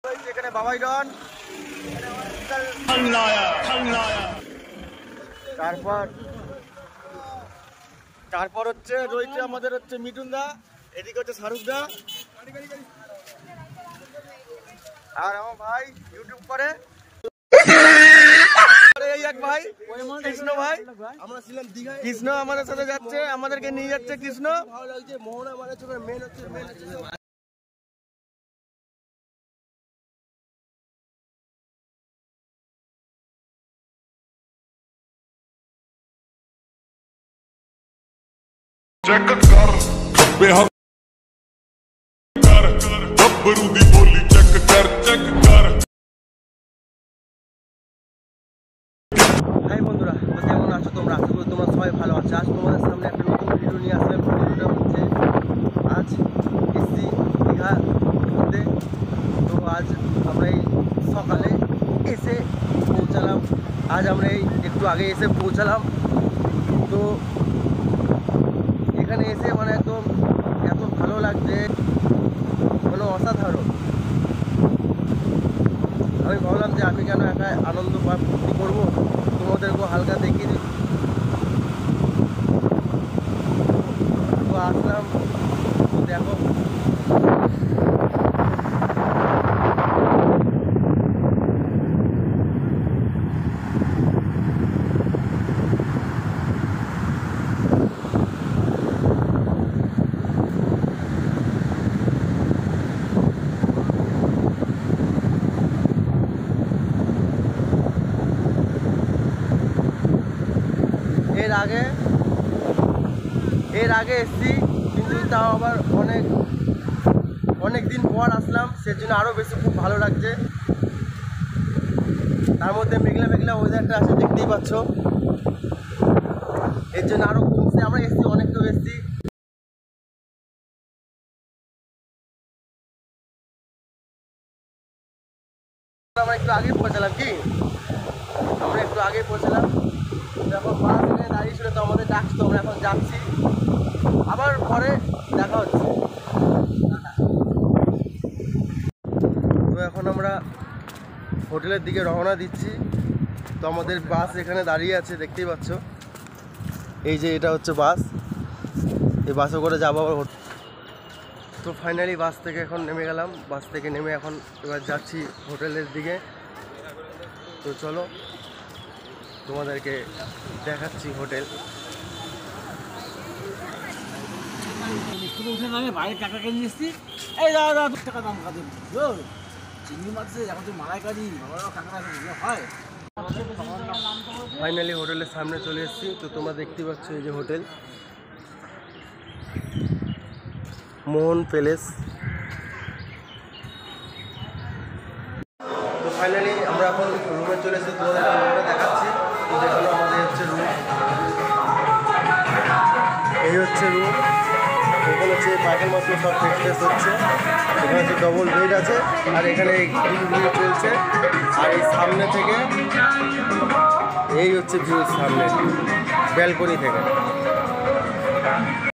এখানে বাবাই ডন, তারপর হচ্ছে রয়েছে আমাদের হচ্ছে মিঠুন দা, এদিকে হচ্ছে শাহরুখ দা, আর আমার ভাই ইউটিউব করে এই এক ভাই কৃষ্ণ ভাই। আমরা ছিলাম দীঘায়, কৃষ্ণ আমাদের সাথে যাচ্ছে, আমাদেরকে নিয়ে যাচ্ছে কৃষ্ণ। ভালো লাগছে। মোহনা মানে হচ্ছে মেন হচ্ছে चेक कर बेहद कर गब्बरू दी बोली चेक कर হাই বন্ধুরা, তো কেমন আছো তোমরা? আশা করি তোমরা সবাই ভালো আছো। আজ তোমাদের সামনে একটা নতুন ভিডিও নিয়ে আসলাম। ভিডিওটা হচ্ছে আজ এসছি দীঘা ঘুরতে। তো আজ আমরা এই সকালে এসে পৌঁছালাম, আজ আমরা এই একটু আগে এসে পৌঁছালাম। তো এখানে এসে মানে একদম এত ভালো লাগছে, মানে অসাধারণ। আমি ভাবলাম যে আমি কেন একা আনন্দ বা ফুর্তি করবো, তোমাদেরকেও হালকা দেখিয়ে দিই। তো আসলাম, দেখো এর আগে এসছি, কিন্তু তাও আবার অনেক দিন পর আসলাম, সেজন্য আরও বেশি খুব ভালো লাগছে। তার মধ্যে মেঘলা মেঘলা ওয়েদারটা আছে, দেখতেই পাচ্ছ। এর জন্য আরও কমছে। আমরা এসছি, অনেকটা এসছি। আমরা একটু আগে পৌঁছালাম, কি আমরা একটু আগে পৌঁছালাম। এখন বাস এখানে দাঁড়িয়ে ছিল, তো আমাদের ডাকছে, তো আমরা এখন যাচ্ছি। আবার পরে দেখা হচ্ছে। তো এখন আমরা হোটেলের দিকে রওনা দিচ্ছি। তো আমাদের বাস এখানে দাঁড়িয়ে আছে, দেখতেই পাচ্ছ। এই যে এটা হচ্ছে বাস, এই বাসে করে যাবো আবার। তো ফাইনালি বাস থেকে এখন নেমে গেলাম। বাস থেকে নেমে এখন এবার যাচ্ছি হোটেলের দিকে। তো চলো তোমাদেরকে দেখাচ্ছি হোটেল। বাইরে টাকা কিনে এসছি, এই দাদা টাকা দাম খাতে চিংড়ি মাছ এখন তো মালাইকারি হয়। ফাইনালি হোটেলের সামনে চলে এসেছি। তো তোমরা দেখতে পাচ্ছ এই যে হোটেল, মোহন প্যালেস। তো ফাইনালি আমরা এখন রুমে চলে এসেছি, তোমাদের রুমটা দেখাচ্ছি। তো দেখো আমাদের হচ্ছে রুম, এই হচ্ছে রুম। এখানে হচ্ছে পায়খানা মাত্র সব ফ্রেশ হচ্ছে। এখানে হচ্ছে ডবল বেড আছে, আর এখানে গ্রিল চলছে। আর এই সামনে থেকে এই হচ্ছে ভিউ, সামনে ব্যালকনি থেকে।